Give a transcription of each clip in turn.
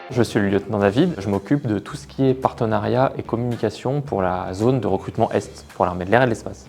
Je suis le lieutenant David, je m'occupe de tout ce qui est partenariat et communication pour la zone de recrutement Est, pour l'armée de l'air et de l'espace.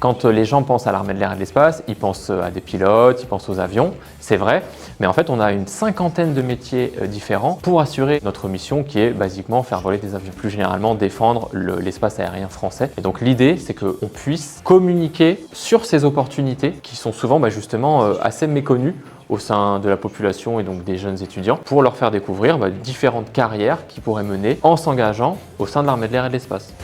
Quand les gens pensent à l'armée de l'air et de l'espace, ils pensent à des pilotes, ils pensent aux avions, c'est vrai, mais en fait on a une cinquantaine de métiers différents pour assurer notre mission qui est basiquement faire voler des avions, plus généralement défendre l'espace aérien français. Et donc l'idée c'est qu'on puisse communiquer sur ces opportunités qui sont souvent justement assez méconnues au sein de la population et donc des jeunes étudiants pour leur faire découvrir différentes carrières qu'ils pourraient mener en s'engageant au sein de l'armée de l'air et de l'espace.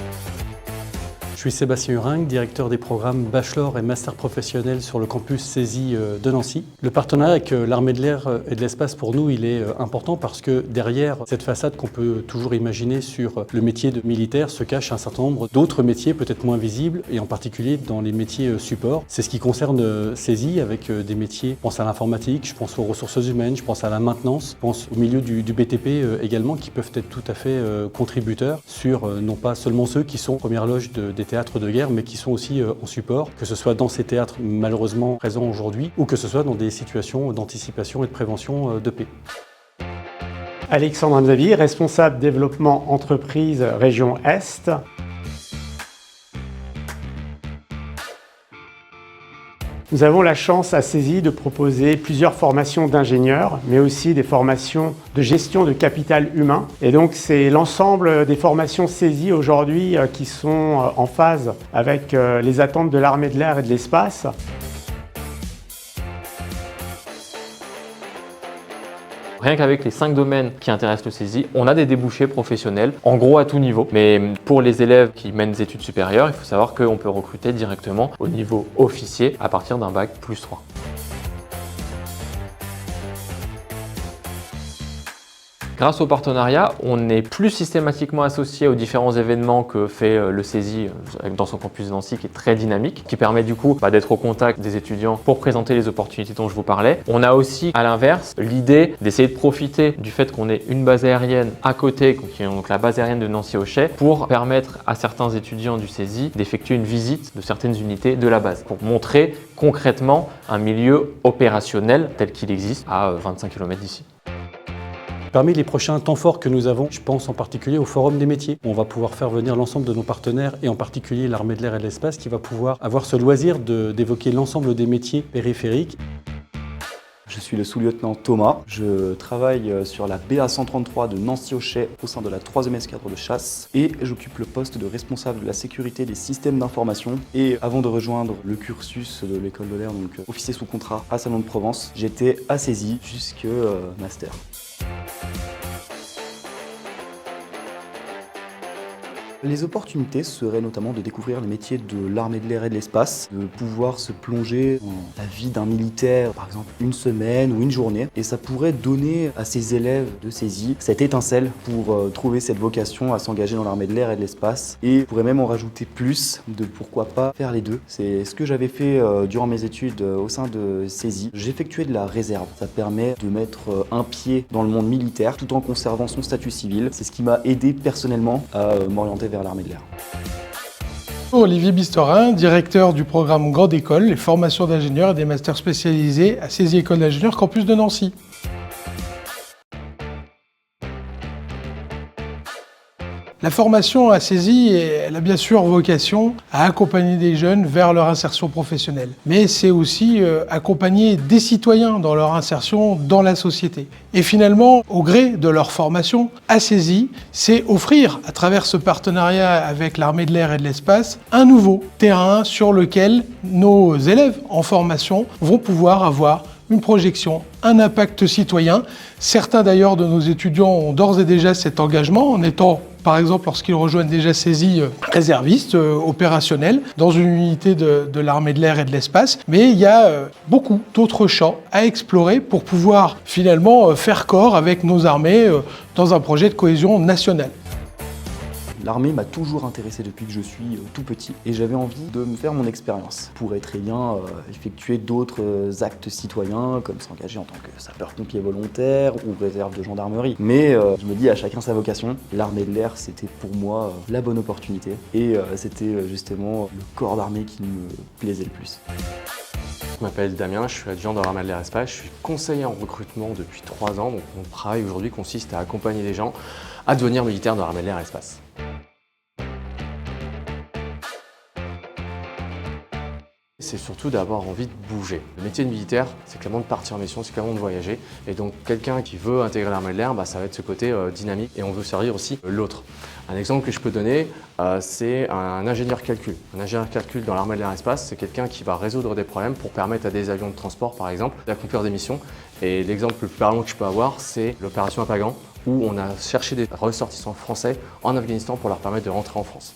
Je suis Sébastien Huring, directeur des programmes Bachelor et Master professionnels sur le campus CESI de Nancy. Le partenariat avec l'armée de l'air et de l'espace pour nous, il est important parce que derrière cette façade qu'on peut toujours imaginer sur le métier de militaire se cache un certain nombre d'autres métiers peut-être moins visibles et en particulier dans les métiers support. C'est ce qui concerne CESI avec des métiers, je pense à l'informatique, je pense aux ressources humaines, je pense à la maintenance, je pense au milieu du BTP également qui peuvent être tout à fait contributeurs sur non pas seulement ceux qui sont première loge des théâtres de guerre, mais qui sont aussi en support, que ce soit dans ces théâtres malheureusement présents aujourd'hui, ou que ce soit dans des situations d'anticipation et de prévention de paix. Alexandre Xavier, responsable développement entreprise région Est. Nous avons la chance à CESI de proposer plusieurs formations d'ingénieurs, mais aussi des formations de gestion de capital humain. Et donc c'est l'ensemble des formations CESI aujourd'hui qui sont en phase avec les attentes de l'armée de l'air et de l'espace. Rien qu'avec les 5 domaines qui intéressent le CESI, on a des débouchés professionnels, en gros à tout niveau. Mais pour les élèves qui mènent des études supérieures, il faut savoir qu'on peut recruter directement au niveau officier à partir d'un bac +3. Grâce au partenariat, on est plus systématiquement associé aux différents événements que fait le CESI dans son campus de Nancy qui est très dynamique, qui permet du coup d'être au contact des étudiants pour présenter les opportunités dont je vous parlais. On a aussi à l'inverse l'idée d'essayer de profiter du fait qu'on ait une base aérienne à côté, qui est donc la base aérienne de Nancy-Ochet, pour permettre à certains étudiants du CESI d'effectuer une visite de certaines unités de la base, pour montrer concrètement un milieu opérationnel tel qu'il existe à 25 km d'ici. Parmi les prochains temps forts que nous avons, je pense en particulier au Forum des métiers. On va pouvoir faire venir l'ensemble de nos partenaires et en particulier l'armée de l'air et de l'espace qui va pouvoir avoir ce loisir d'évoquer l'ensemble des métiers périphériques. Je suis le sous-lieutenant Thomas. Je travaille sur la BA 133 de Nancy-Ochet au sein de la 3e escadre de chasse et j'occupe le poste de responsable de la sécurité des systèmes d'information. Et avant de rejoindre le cursus de l'école de l'air, donc officier sous contrat à Salon de Provence, j'étais à CESI jusque master. Les opportunités seraient notamment de découvrir les métiers de l'armée de l'air et de l'espace, de pouvoir se plonger dans la vie d'un militaire, par exemple une semaine ou une journée, et ça pourrait donner à ces élèves de CESI cette étincelle pour trouver cette vocation à s'engager dans l'armée de l'air et de l'espace, et pourrait même en rajouter plus de pourquoi pas faire les deux. C'est ce que j'avais fait durant mes études au sein de CESI. J'effectuais de la réserve, ça permet de mettre un pied dans le monde militaire tout en conservant son statut civil. C'est ce qui m'a aidé personnellement à m'orienter vers l'armée de l'air. Olivier Bistorin, directeur du programme Grande École, les formations d'ingénieurs et des masters spécialisés à CESI École d'ingénieurs campus de Nancy. La formation à CESI, elle a bien sûr vocation à accompagner des jeunes vers leur insertion professionnelle. Mais c'est aussi accompagner des citoyens dans leur insertion dans la société. Et finalement, au gré de leur formation à CESI, c'est offrir, à travers ce partenariat avec l'armée de l'air et de l'espace, un nouveau terrain sur lequel nos élèves en formation vont pouvoir avoir une projection, un impact citoyen. Certains d'ailleurs de nos étudiants ont d'ores et déjà cet engagement en étant, par exemple, lorsqu'ils rejoignent déjà CESI, réservistes, opérationnels, dans une unité de l'armée de l'air et de l'espace. Mais il y a beaucoup d'autres champs à explorer pour pouvoir finalement faire corps avec nos armées dans un projet de cohésion nationale. L'armée m'a toujours intéressé depuis que je suis tout petit et j'avais envie de me faire mon expérience. Je pourrais très bien effectuer d'autres actes citoyens comme s'engager en tant que sapeur-pompier volontaire ou réserve de gendarmerie. Mais je me dis à chacun sa vocation. L'armée de l'air c'était pour moi la bonne opportunité et c'était justement le corps d'armée qui me plaisait le plus. Je m'appelle Damien, je suis adjoint dans l'armée de l'air espace, je suis conseiller en recrutement depuis 3 ans. Donc mon travail aujourd'hui consiste à accompagner des gens à devenir militaires dans l'armée de l'air espace. C'est surtout d'avoir envie de bouger. Le métier de militaire, c'est clairement de partir en mission, c'est clairement de voyager. Et donc quelqu'un qui veut intégrer l'armée de l'air, ça va être ce côté dynamique et on veut servir aussi l'autre. Un exemple que je peux donner, c'est un ingénieur calcul. Un ingénieur calcul dans l'armée de l'air espace, c'est quelqu'un qui va résoudre des problèmes pour permettre à des avions de transport, par exemple, d'accomplir des missions. Et l'exemple le plus parlant que je peux avoir, c'est l'opération Apagan, où on a cherché des ressortissants français en Afghanistan pour leur permettre de rentrer en France.